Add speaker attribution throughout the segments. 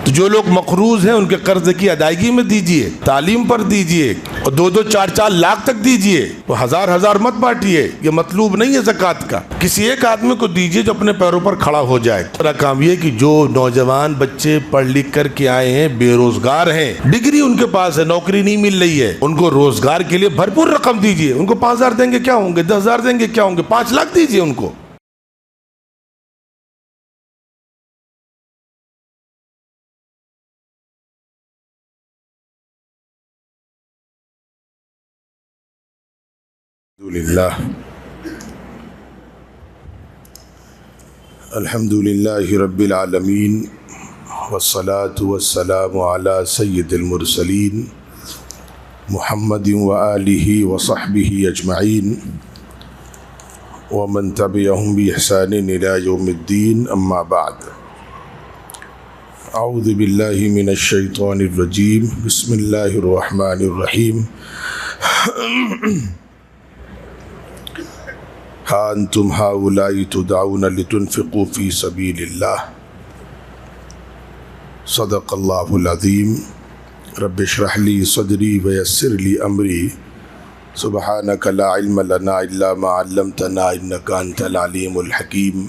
Speaker 1: तो जो लोग मकरूज हैं उनके कर्ज की अदायगी में दीजिए, तालीम पर दीजिए, और 2-2, 4-4 लाख तक दीजिए। तो हजार मत बांटिए, ये मतलूब नहीं है ज़कात का। किसी एक आदमी को दीजिए जो अपने पैरों पर खड़ा हो जाए। मेरा काम ये कि जो नौजवान बच्चे पढ़ लिख कर के आए हैं, बेरोजगार हैं, डिग्री उनके पास है, नौकरी नहीं मिल रही है, उनको रोजगार के लिए भरपूर रकम दीजिए। उनको 5,000 देंगे क्या होंगे, 10,000 देंगे क्या होंगे, 5 लाख दीजिए उनको। अल्हम्दुलिल्लाहि रब्बिल आलमीन वस्सलातु वस्सलामु अला सय्यिदिल मुरसलीन मुहम्मदिन व आलिहि व सहबिहि अजमईन व मन तबिअहुम बि इहसानिन इला यौमिद्दीन, अम्मा बाद। अऊज़ु बिल्लाहि मिनश शैतानिर रजीम, बिस्मिल्लाहिर रहमानिर रहीम। हा अंतुम हाउलाई तुदअऊना लितुनफ़िक़ू फ़ी सबीलिल्लाह, सदक़ल्लाहुल अज़ीम। रब्बि इश्रह ली सदरी व यस्सिर ली अमरी, सुब्हानक ला इल्म लना इल्ला मा अल्लमतना इन्नका अंतल अलीमुल हकीम।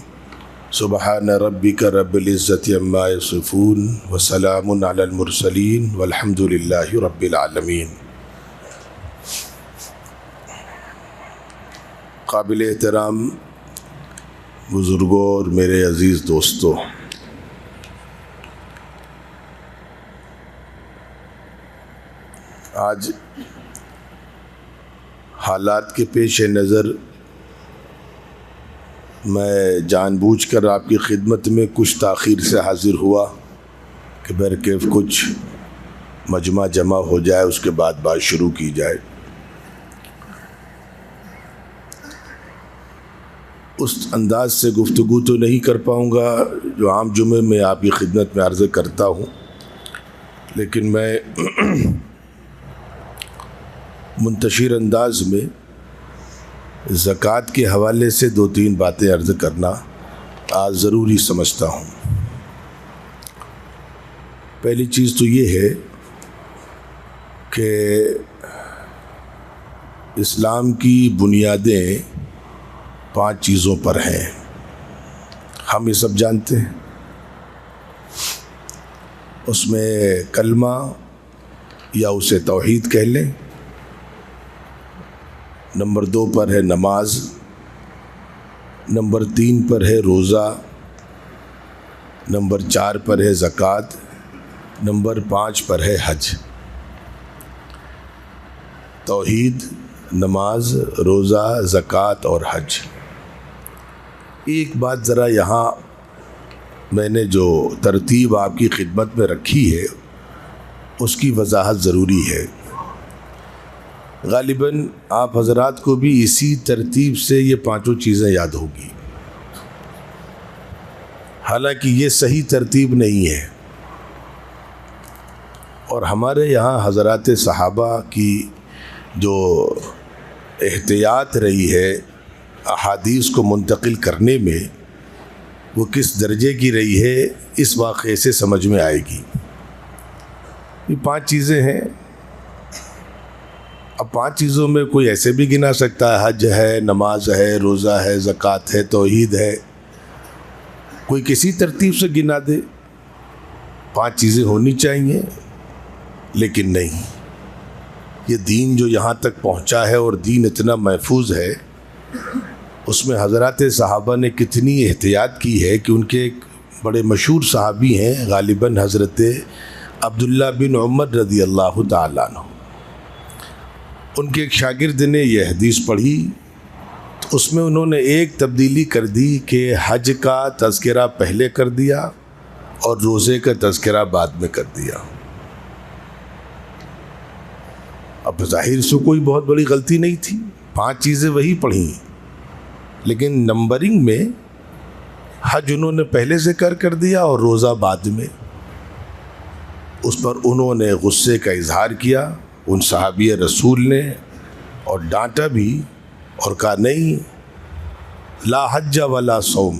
Speaker 1: सुब्हान रब्बिक रब्बिल इज़्ज़ति अम्मा यसिफ़ून व सलामुन अलल मुरसलीन वल्हम्दुलिल्लाहि रब्बिल आलमीन। काबिल एहतराम बुज़ुर्गों और मेरे अज़ीज़ दोस्तों, आज हालात के पेश नज़र मैं जानबूझकर आपकी खिदमत में कुछ ताख़ीर से हाज़िर हुआ कि बहरकैफ़ कुछ मजमा जमा हो जाए, उसके बाद बात शुरू की जाए। उस अंदाज से गुफ्तगू तो नहीं कर पाऊँगा जो आम जुमे में आपकी खिदमत में अर्ज़ करता हूँ, लेकिन मैं मुंतशिर अंदाज में ज़कात के हवाले से 2-3 बातें अर्ज़ करना आज ज़रूरी समझता हूँ। पहली चीज़ तो ये है कि इस्लाम की बुनियादें 5 चीज़ों पर हैं, हम ये सब जानते हैं। उसमें कलमा या उसे तौहीद कह लें, नंबर 2 पर है नमाज, नंबर 3 पर है रोज़ा, नंबर 4 पर है ज़कात, नंबर 5 पर है हज। तौहीद, नमाज, रोज़ा, ज़कात और हज। एक बात ज़रा यहाँ मैंने जो तरतीब आपकी खिदमत में रखी है उसकी वजाहत ज़रूरी है। गालिबन आप हज़रात को भी इसी तरतीब से ये 5 चीज़ें याद होगी, हालांकि ये सही तरतीब नहीं है। और हमारे यहाँ हज़रात सहाबा की जो एहतियात रही है अहादीस को मुंतकिल करने में, वो किस दर्जे की रही है इस वाक़े से समझ में आएगी। ये 5 चीज़ें हैं। अब 5 चीज़ों में कोई ऐसे भी गिना सकता है, हज है, नमाज है, रोज़ा है, ज़कात है, तौहीद है, कोई किसी तरतीब से गिना दे। 5 चीज़ें होनी चाहिए, लेकिन नहीं, ये दीन जो यहाँ तक पहुँचा है और दीन इतना महफूज है, उसमें हज़रात सहाबा ने कितनी एहतियात की है कि उनके एक बड़े मशहूर सहाबी हैं गालिबन हज़रत अब्दुल्ला बिन उमर रज़ी अल्लाह ताला अन्हु। उनके एक शागिर्द ने यह हदीस पढ़ी, तो उसमें उन्होंने एक तब्दीली कर दी कि हज का तज़किरा पहले कर दिया और रोज़े का तज़किरा बाद में कर दिया। अब ज़ाहिर से कोई बहुत बड़ी गलती नहीं थी, 5 चीज़ें वही पढ़ी, लेकिन नंबरिंग में हज उन्होंने पहले से कर दिया और रोज़ा बाद में। उस पर उन्होंने गुस्से का इजहार किया उन सहाबी रसूल ने, और डांटा भी और कहा नहीं, ला हज्जा वला सौम,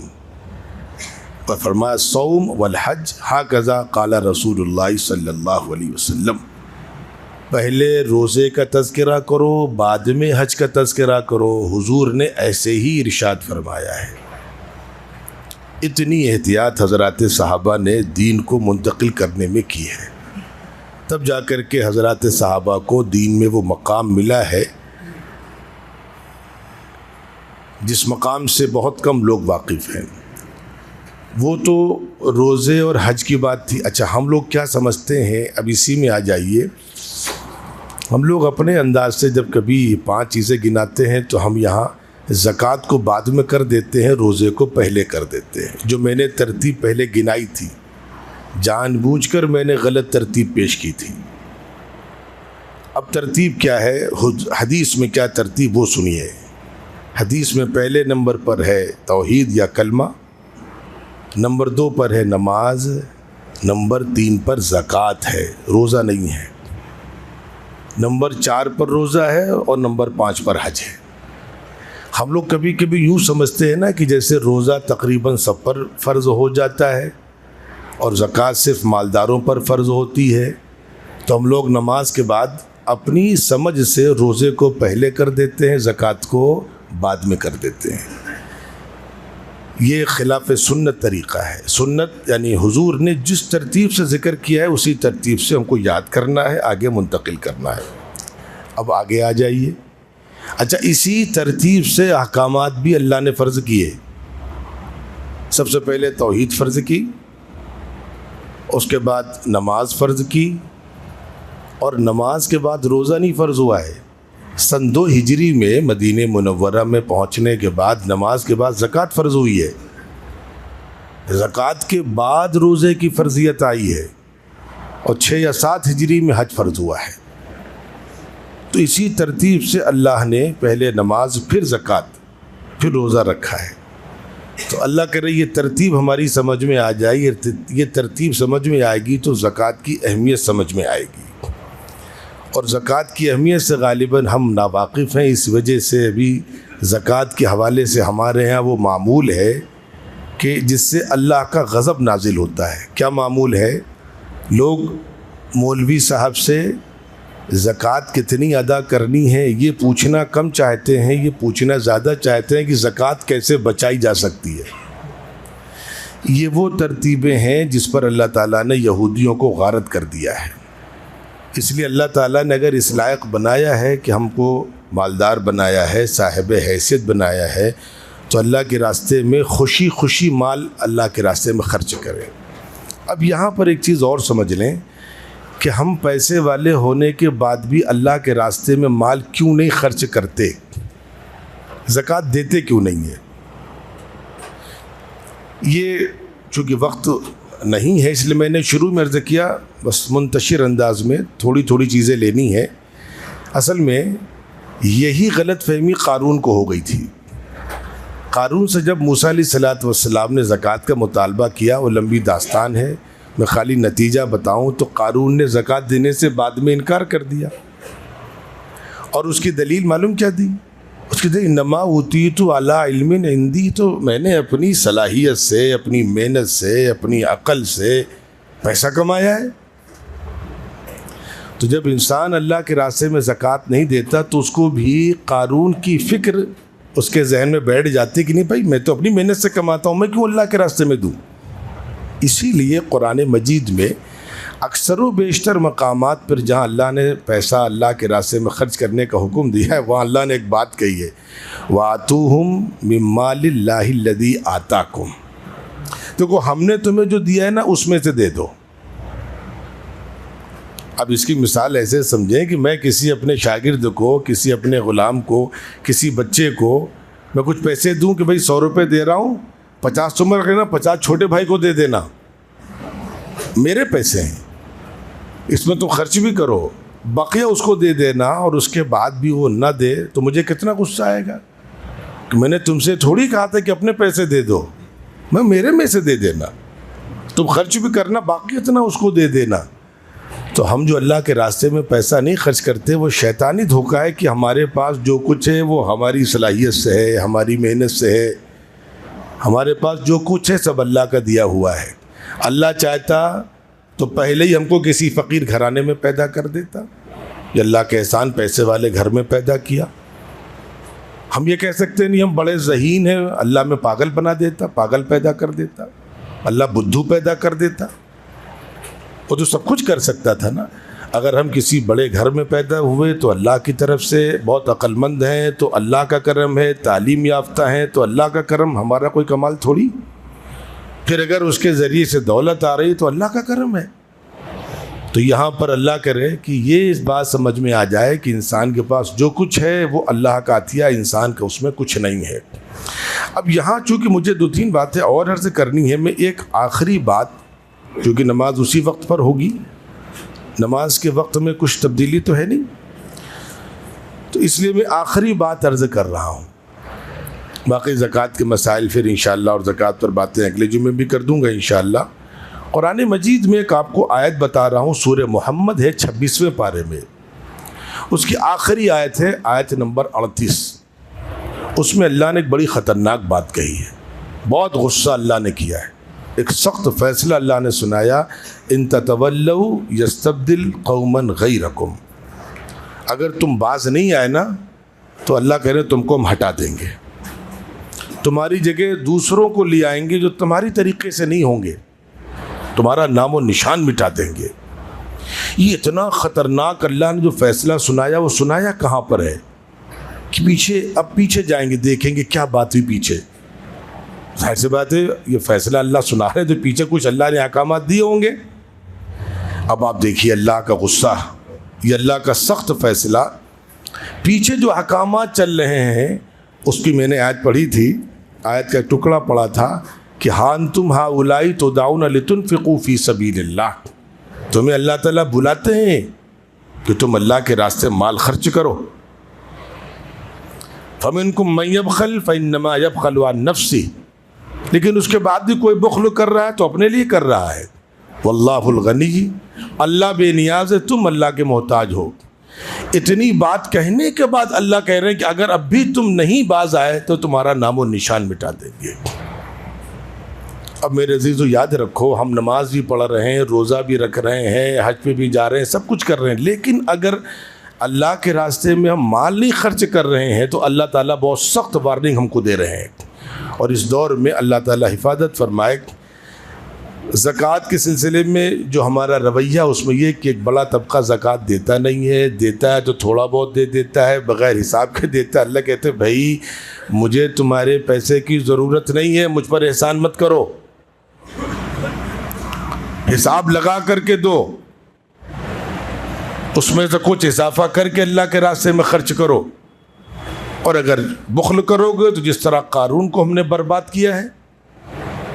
Speaker 1: और फरमाया सौम वल हज हाकज़ा क़ाला रसूलुल्लाह सल्लल्लाहु अलैहि वसल्लम, पहले रोज़े का तज़किरा करो, बाद में हज का तज़किरा करो। हुजूर ने ऐसे ही इरशाद फरमाया है। इतनी एहतियात हज़रात सहाबा ने दीन को मुंतकिल करने में की है, तब जा कर के हज़रात सहाबा को दीन में वो मकाम मिला है जिस मकाम से बहुत कम लोग वाकिफ़ हैं। वो तो रोज़े और हज की बात थी। अच्छा, हम लोग क्या समझते हैं, अब इसी में आ जाइए। हम लोग अपने अंदाज से जब कभी 5 चीज़ें गिनाते हैं तो हम यहाँ ज़कात को बाद में कर देते हैं, रोज़े को पहले कर देते हैं। जो मैंने तरतीब पहले गिनाई थी, जानबूझकर मैंने गलत तरतीब पेश की थी। अब तरतीब क्या है, हदीस में क्या तरतीब वो सुनिए। हदीस में पहले नंबर पर है तौहीद या कलमा, नंबर 2 पर है नमाज, नंबर 3 पर ज़कात है, रोज़ा नहीं है, नंबर 4 पर रोज़ा है और नंबर 5 पर हज है। हम लोग कभी कभी यूँ समझते हैं ना कि जैसे रोज़ा तकरीबन सब पर फ़र्ज़ हो जाता है और ज़कात सिर्फ मालदारों पर फ़र्ज़ होती है, तो हम लोग नमाज के बाद अपनी समझ से रोज़े को पहले कर देते हैं, ज़कात को बाद में कर देते हैं। ये खिलाफ सुन्नत तरीक़ा है। सुन्नत यानी हुजूर ने जिस तरतीब से ज़िक्र किया है उसी तरतीब से हमको याद करना है, आगे मुंतकिल करना है। अब आगे आ जाइए। अच्छा, इसी तरतीब से अहकामात भी अल्लाह ने फ़र्ज़ किए। सबसे पहले तौहीद फ़र्ज़ की, उसके बाद नमाज फ़र्ज़ की, और नमाज के बाद रोज़ा नहीं फ़र्ज़ हुआ है। सन 2 हिजरी में मदीने मुनव्वरा में पहुँचने के बाद नमाज के बाद ज़कात फ़र्ज़ हुई है। ज़कात के बाद रोज़े की फ़र्ज़ियत आई है और 6 या 7 हिजरी में हज फ़र्ज़ हुआ है। तो इसी तरतीब से अल्लाह ने पहले नमाज, फिर ज़कात, फिर रोज़ा रखा है। तो अल्लाह करे ये तरतीब हमारी समझ में आ जाए, ये तरतीब समझ में आएगी तो ज़कात की अहमियत समझ में आएगी। और ज़कात की अहमियत से गालिबन हम नावाकिफ़ हैं, इस वजह से अभी ज़कात के हवाले से हमारे यहाँ वो मामूल है कि जिससे अल्लाह का गज़ब नाजिल होता है। क्या मामूल है? लोग मौलवी साहब से ज़कात कितनी अदा करनी है ये पूछना कम चाहते हैं, ये पूछना ज़्यादा चाहते हैं कि ज़कात कैसे बचाई जा सकती है। ये वो तरतीबें हैं जिस पर अल्लाह ताला ने यहूदियों को गारत कर दिया है। इसलिए अल्लाह ताला ने अगर इस लायक बनाया है कि हमको मालदार बनाया है, साहिब हैसियत बनाया है, तो अल्लाह के रास्ते में खुशी खुशी माल अल्लाह के रास्ते में ख़र्च करें। अब यहाँ पर एक चीज़ और समझ लें कि हम पैसे वाले होने के बाद भी अल्लाह के रास्ते में माल क्यों नहीं खर्च करते, ज़कात देते क्यों नहीं है। ये चूँकि वक्त नहीं है इसलिए मैंने शुरू में अर्ज़ किया, बस मुंतशिर अंदाज में थोड़ी थोड़ी चीज़ें लेनी है। असल में यही गलत फहमी क़ारून को हो गई थी। क़ारून से जब मूसा अलैहिस्सलातु वस्सलाम ने ज़कात का मुतालबा किया, वो लंबी दास्तान है, मैं खाली नतीजा बताऊं तो क़ारून ने ज़कात देने से बाद में इनकार कर दिया। और उसकी दलील मालूम क्या दी? उसकी दलील इन्नमा ऊतीतु अला इल्मिन इंदी, तो मैंने अपनी सलाहियत से, अपनी मेहनत से, अपनी अक़ल से पैसा कमाया है। तो जब इंसान अल्लाह के रास्ते में ज़कात नहीं देता तो उसको भी क़ारून की फ़िक्र उसके जहन में बैठ जाती कि नहीं भाई मैं तो अपनी मेहनत से कमाता हूँ, मैं क्यों अल्लाह के रास्ते में दूँ। इसीलिए कुरान मजीद में अक्सर व बेशतर मकामात पर जहाँ अल्लाह ने पैसा अल्लाह के रास्ते में ख़र्च करने का हुक्म दिया है, वहाँ अल्लाह ने एक बात कही है, वातूहुम मिम्मालिल्लाहि लज़ी आताकुम, देखो हमने तुम्हें जो दिया है ना उसमें से दे दो। अब इसकी मिसाल ऐसे समझें कि मैं किसी अपने शागिर्द को, किसी अपने ग़ुलाम को, किसी बच्चे को मैं कुछ पैसे दूं कि भाई 100 रुपये दे रहा हूँ, 50 तुम रख लेना, 50 छोटे भाई को दे देना, मेरे पैसे हैं, इसमें तुम खर्च भी करो, बकिया उसको दे देना, और उसके बाद भी वो ना दे तो मुझे कितना गुस्सा आएगा कि मैंने तुमसे थोड़ी कहा था कि अपने पैसे दे दो, मैं मेरे में से दे देना, तुम खर्च भी करना, बाकी इतना उसको दे देना। तो हम जो अल्लाह के रास्ते में पैसा नहीं खर्च करते वो शैतानी धोखा है कि हमारे पास जो कुछ है वो हमारी सलाहियत से है, हमारी मेहनत से है। हमारे पास जो कुछ है सब अल्लाह का दिया हुआ है। अल्लाह चाहता तो पहले ही हमको किसी फ़कीर घराने में पैदा कर देता, ये अल्लाह के एहसान पैसे वाले घर में पैदा किया। हम ये कह सकते नहीं हम बड़े ज़हीन हैं, अल्लाह में पागल बना देता, पागल पैदा कर देता, अल्लाह बुद्धू पैदा कर देता। वो तो सब कुछ कर सकता था ना। अगर हम किसी बड़े घर में पैदा हुए तो अल्लाह की तरफ से, बहुत अक्लमंद हैं तो अल्लाह का करम है, तालीम याफ्ता हैं तो अल्लाह का करम, हमारा कोई कमाल थोड़ी। फिर अगर उसके ज़रिए से दौलत आ रही तो अल्लाह का करम है। तो यहाँ पर अल्लाह करे कि ये इस बात समझ में आ जाए कि इंसान के पास जो कुछ है वो अल्लाह का अतिया, इंसान का उसमें कुछ नहीं है। अब यहाँ चूँकि मुझे 2-3 बातें और अर्ज़ करनी है, मैं एक आखिरी बात, चूँकि नमाज उसी वक्त पर होगी, नमाज के वक्त में कुछ तब्दीली तो है नहीं, तो इसलिए मैं आखिरी बात अर्ज़ कर रहा हूँ। बाकी ज़कात के मसाइल फिर इंशाअल्लाह, और ज़कात पर बातें अगले जुमे भी कर दूँगा इंशाअल्लाह। कुरान मजीद में एक आपको आयत बता रहा हूँ, सूरह मोहम्मद है 26वें पारे में, उसकी आखिरी आयत है आयत नंबर 38। उसमें अल्लाह ने एक बड़ी ख़तरनाक बात कही है, बहुत गुस्सा अल्लाह ने किया है, एक सख्त फ़ैसला अल्लाह ने सुनाया, इन ततवल्लू यस्तब्दिल कौमन गैरकुम, अगर तुम बाज नहीं आए ना तो अल्लाह कह रहे तुमको हम हटा देंगे, तुम्हारी जगह दूसरों को ले आएंगे जो तुम्हारी तरीके से नहीं होंगे, तुम्हारा नामो निशान मिटा देंगे। ये इतना ख़तरनाक अल्लाह ने जो फ़ैसला सुनाया, वो सुनाया कहाँ पर है कि पीछे, अब पीछे जाएंगे देखेंगे क्या बात हुई पीछे। जाहिर सी बात है ये फ़ैसला अल्लाह सुना रहे तो पीछे कुछ अल्लाह ने अहकामात दिए होंगे। अब आप देखिए अल्लाह का गुस्सा, ये अल्लाह का सख्त फ़ैसला, पीछे जो अहकामात चल रहे हैं उसकी मैंने आयत पढ़ी थी, आयत का टुकड़ा पढ़ा था कि हान तुम हा उलाई तो दाउन लितुनफ़िक़ू फ़ी सबीलिल्लाह, तुम्हें अल्लाह ताला बुलाते हैं कि तुम अल्लाह के रास्ते माल खर्च करो। फ़मिनकुम मन यबख़ल फ़इन्नमा यबख़लु अन नफ़्सी, लेकिन उसके बाद भी कोई बुख़्ल कर रहा है तो अपने लिए कर रहा है। वल्लाहुल गनी, अल्लाह बेनियाज़ है, तुम अल्लाह के मोहताज हो। इतनी बात कहने के बाद अल्लाह कह रहे हैं कि अगर अब भी तुम नहीं बाज आए तो तुम्हारा नामो निशान मिटा देंगे। अब मेरे अजीज़ों याद रखो, हम नमाज भी पढ़ रहे हैं, रोज़ा भी रख रहे हैं, हज पे भी जा रहे हैं, सब कुछ कर रहे हैं, लेकिन अगर अल्लाह के रास्ते में हम माल नहीं खर्च कर रहे हैं तो अल्लाह ताला बहुत सख्त वार्निंग हमको दे रहे हैं। और इस दौर में अल्लाह ताला हिफाजत फरमाए। ज़कात के सिलसिले में जो हमारा रवैया उसमें यह कि एक बड़ा तबका ज़कात देता नहीं है, देता है तो थोड़ा बहुत दे देता है, बग़ैर हिसाब के देता है। अल्लाह कहते हैं भाई मुझे तुम्हारे पैसे की ज़रूरत नहीं है, मुझ पर एहसान मत करो, हिसाब लगा करके दो, उसमें से कुछ इजाफा करके अल्लाह के रास्ते में खर्च करो। और अगर बुख़्ल करोगे तो जिस तरह कारून को हमने बर्बाद किया है,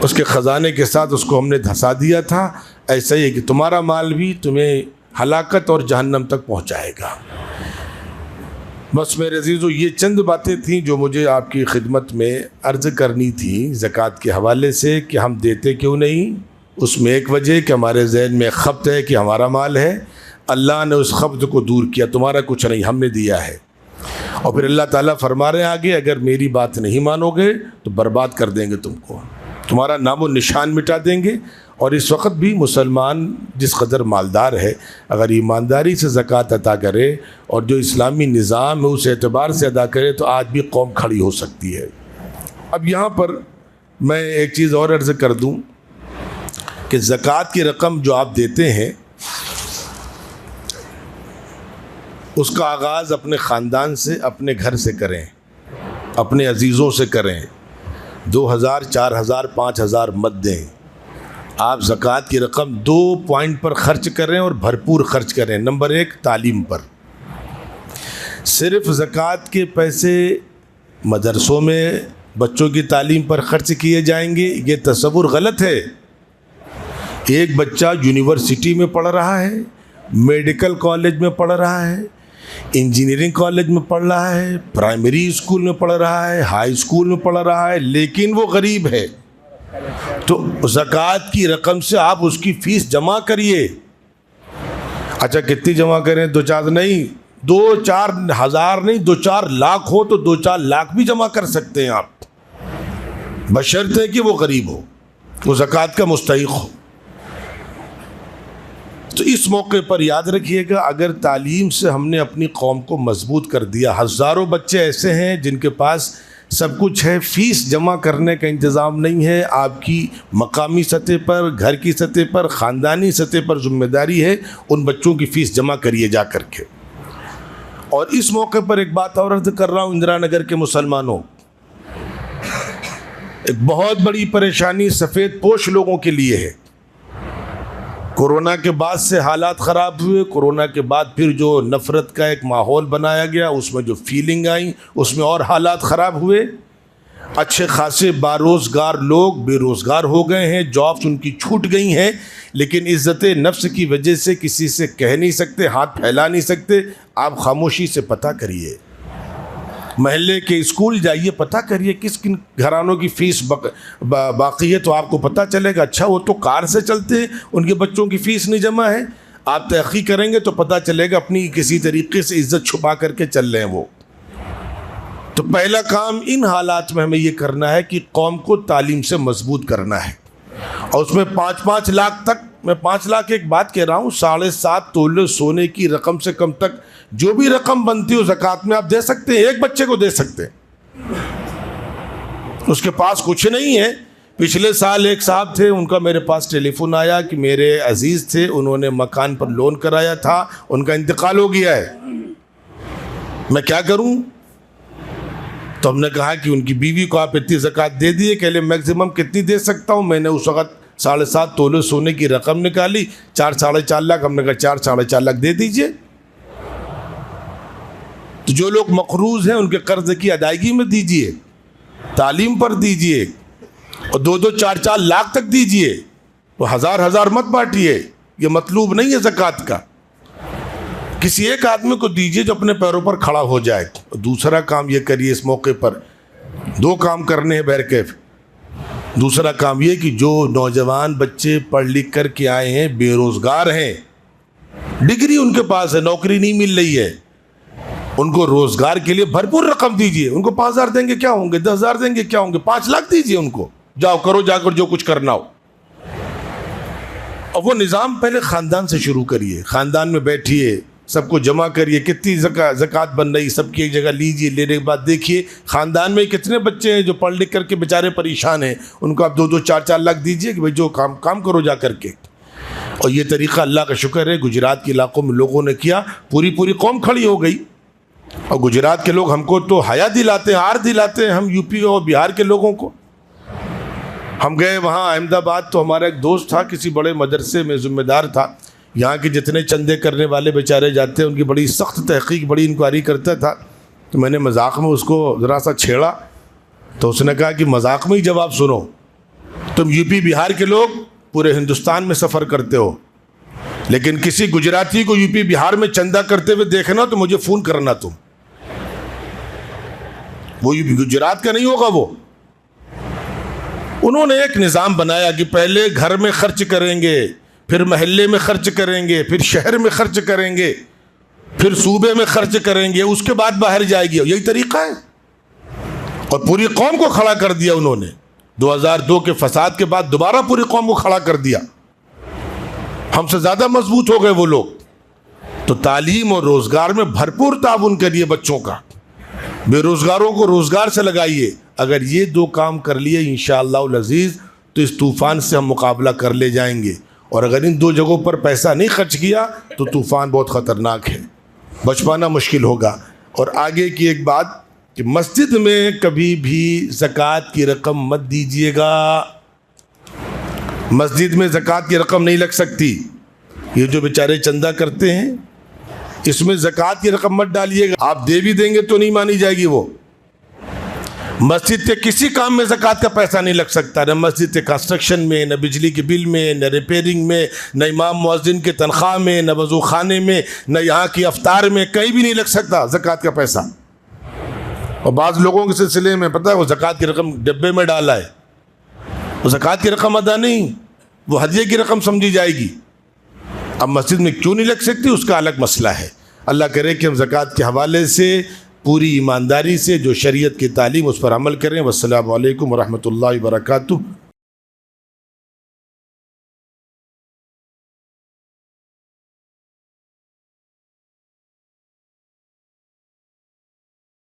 Speaker 1: उसके ख़जाने के साथ उसको हमने धंसा दिया था, ऐसा ही है कि तुम्हारा माल भी तुम्हें हलाकत और जहन्नम तक पहुंचाएगा। बस मेरे अज़ीज़ों ये चंद बातें थीं जो मुझे आपकी खिदमत में अर्ज़ करनी थी ज़कात के हवाले से कि हम देते क्यों नहीं। उसमें एक वजह कि हमारे जहन में खब्त है कि हमारा माल है, अल्लाह ने उस खब्त को दूर किया, तुम्हारा कुछ नहीं, हमने दिया है। और फिर अल्लाह ताला फरमा रहे हैं आगे, अगर मेरी बात नहीं मानोगे तो बर्बाद कर देंगे तुमको, तुम्हारा नामो निशान मिटा देंगे। और इस वक्त भी मुसलमान जिस कदर मालदार है, अगर ईमानदारी से ज़कात अदा करे और जो इस्लामी निज़ाम है उस एतबार से अदा करे तो आज भी कौम खड़ी हो सकती है। अब यहाँ पर मैं एक चीज़ और अर्ज़ कर दूँ कि ज़कात की रकम जो आप देते हैं उसका आगाज़ अपने ख़ानदान से, अपने घर से करें, अपने अजीज़ों से करें। 2000, 4000, 5000 मत दें। आप ज़कात की रकम 2 पॉइंट पर ख़र्च करें और भरपूर ख़र्च करें। नंबर 1 तालीम पर। सिर्फ़ ज़कात के पैसे मदरसों में बच्चों की तालीम पर ख़र्च किए जाएंगे, ये तसव्वुर गलत है। एक बच्चा यूनिवर्सिटी में पढ़ रहा है, मेडिकल कॉलेज में पढ़ रहा है, इंजीनियरिंग कॉलेज में पढ़ रहा है, प्राइमरी स्कूल में पढ़ रहा है, हाई स्कूल में पढ़ रहा है, लेकिन वो गरीब है, तो ज़कात की रकम से आप उसकी फ़ीस जमा करिए। अच्छा कितनी जमा करें? 2-4 नहीं, 2-4 हज़ार नहीं, 2-4 लाख हो तो 2-4 लाख भी जमा कर सकते हैं आप। बशर्ते कि वो गरीब हो, वो ज़कात का मुस्तहिक़ हो। तो इस मौके पर याद रखिएगा, अगर तालीम से हमने अपनी कौम को मजबूत कर दिया, हज़ारों बच्चे ऐसे हैं जिनके पास सब कुछ है, फ़ीस जमा करने का इंतज़ाम नहीं है। आपकी मकामी सतह पर, घर की सतह पर, ख़ानदानी सतह पर ज़िम्मेदारी है उन बच्चों की फ़ीस जमा करिए जा कर के। और इस मौके पर एक बात और अर्ज़ कर रहा हूँ, इंदिरा नगर के मुसलमानों, एक बहुत बड़ी परेशानी सफ़ेद पोश लोगों के लिए है। कोरोना के बाद से हालात ख़राब हुए, कोरोना के बाद फिर जो नफ़रत का एक माहौल बनाया गया, उसमें जो फीलिंग आई, उसमें और हालात ख़राब हुए। अच्छे खासे बारोज़गार लोग बेरोज़गार हो गए हैं, जॉब्स उनकी छूट गई हैं, लेकिन इज़्ज़त नफ्स की वजह से किसी से कह नहीं सकते, हाथ फैला नहीं सकते। आप खामोशी से पता करिए, महल्ले के स्कूल जाइए, पता करिए किस किन घरानों की फ़ीस बाकी है, तो आपको पता चलेगा। अच्छा, वो तो कार से चलते हैं, उनके बच्चों की फ़ीस नहीं जमा है। आप तहक़ीक़ करेंगे तो पता चलेगा अपनी किसी तरीके से इज़्ज़त छुपा करके चल रहे हैं वो। तो पहला काम इन हालात में हमें ये करना है कि कौम को तालीम से मजबूत करना है। और उसमें 5-5 लाख तक, मैं 5 लाख एक बात कह रहा हूँ, 7.5 तोले सोने की रकम से कम तक जो भी रकम बनती हो ज़कात में आप दे सकते हैं, एक बच्चे को दे सकते हैं। उसके पास कुछ नहीं है। पिछले साल एक साहब थे, उनका मेरे पास टेलीफोन आया कि मेरे अजीज़ थे, उन्होंने मकान पर लोन कराया था, उनका इंतकाल हो गया है, मैं क्या करूं? तो हमने कहा कि उनकी बीवी को आप इतनी ज़कात दे दिए। कह ले मैक्सिमम कितनी दे सकता हूं? मैंने उस वक़्त 7.5 तोले सोने की रकम निकाली, 4-4.5 लाख। हमने कहा 4-4.5 लाख दे दीजिए। तो जो लोग मक़रूज़ हैं उनके कर्ज़ की अदायगी में दीजिए, तालीम पर दीजिए, और 2-2, 4-4 लाख तक दीजिए। वो हज़ार मत बांटिए, ये मतलूब नहीं है ज़कात का। किसी एक आदमी को दीजिए जो अपने पैरों पर खड़ा हो जाए। दूसरा काम ये करिए, इस मौके पर 2 काम करने हैं बहरकैफ। दूसरा काम ये कि जो नौजवान बच्चे पढ़ लिख कर के आए हैं, बेरोज़गार हैं, डिग्री उनके पास है, नौकरी नहीं मिल रही है, उनको रोज़गार के लिए भरपूर रकम दीजिए। उनको 5,000 देंगे क्या होंगे, 10,000 देंगे क्या होंगे, 5 लाख दीजिए उनको। जाओ करो जाकर जो कुछ करना हो। और वो निज़ाम पहले ख़ानदान से शुरू करिए, ख़ानदान में बैठिए, सबको जमा करिए, कितनी ज़कात बन रही, सबकी एक जगह लीजिए। लेने के बाद देखिए ख़ानदान में कितने बच्चे हैं जो पढ़ लिख करके बेचारे परेशान हैं, उनको आप 2-2, 4-4 लाख दीजिए कि भाई जो काम करो जा करके। और ये तरीक़ा अल्लाह का शुक्र है गुजरात के इलाक़ों में लोगों ने किया, पूरी कौम खड़ी हो गई। और गुजरात के लोग हमको तो हया दिलाते हैं, आर दिलाते हैं हम यूपी और बिहार के लोगों को। हम गए वहाँ अहमदाबाद, तो हमारा एक दोस्त था, किसी बड़े मदरसे में ज़िम्मेदार था। यहाँ के जितने चंदे करने वाले बेचारे जाते हैं, उनकी बड़ी सख्त तहक़ीक़, बड़ी इंक्वायरी करता था। तो मैंने मजाक में उसको ज़रा सा छेड़ा, तो उसने कहा कि मजाक में ही जवाब सुनो, तुम यूपी बिहार के लोग पूरे हिंदुस्तान में सफ़र करते हो, लेकिन किसी गुजराती को यूपी बिहार में चंदा करते हुए देखना तो मुझे फ़ोन करना तुम। वो गुजरात का नहीं होगा वो। उन्होंने एक निज़ाम बनाया कि पहले घर में खर्च करेंगे, फिर महल्ले में खर्च करेंगे, फिर शहर में खर्च करेंगे, फिर सूबे में खर्च करेंगे, उसके बाद बाहर जाएगी। यही तरीक़ा है। और पूरी कौम को खड़ा कर दिया उन्होंने। 2002 के फसाद के बाद दोबारा पूरी कौम को खड़ा कर दिया। हमसे ज़्यादा मजबूत हो गए वो लोग। तो तालीम और रोज़गार में भरपूर ताउन करिए बच्चों का, बेरोज़गारों को रोज़गार से लगाइए। अगर ये 2 काम कर लिए इंशाअल्लाह अज़ीज़, तो इस तूफ़ान से हम मुकाबला कर ले जाएंगे। और अगर इन 2 जगहों पर पैसा नहीं खर्च किया तो तूफ़ान बहुत ख़तरनाक है, बच पाना मुश्किल होगा। और आगे की एक बात कि मस्जिद में कभी भी ज़कात की रकम मत दीजिएगा। मस्जिद में ज़कात की रकम नहीं लग सकती। ये जो बेचारे चंदा करते हैं, इसमें ज़कात की रकम मत डालिएगा। आप दे भी देंगे तो नहीं मानी जाएगी वो। मस्जिद के किसी काम में ज़कात का पैसा नहीं लग सकता, न मस्जिद के कंस्ट्रक्शन में, न बिजली के बिल में, न रिपेयरिंग में, न इमाम मुअज्जिन के तनख्वाह में, न वज़ू खाने में, न यहाँ की अफ्तार में, कहीं भी नहीं लग सकता ज़कात का पैसा। और बाज़ लोगों के सिलसिले में पता है वो ज़कात की रकम डिब्बे में डाला है, वो ज़कात की रकम अदा नहीं, वो हदिये की रकम समझी जाएगी। अब मस्जिद में क्यों नहीं लग सकती उसका अलग मसला है। अल्लाह करे कि हम ज़कात के हवाले से पूरी ईमानदारी से जो शरीयत की तालीम उस पर अमल करें। वस्सलामु अलैकुम वरहमतुल्लाहि वबरकातुहू।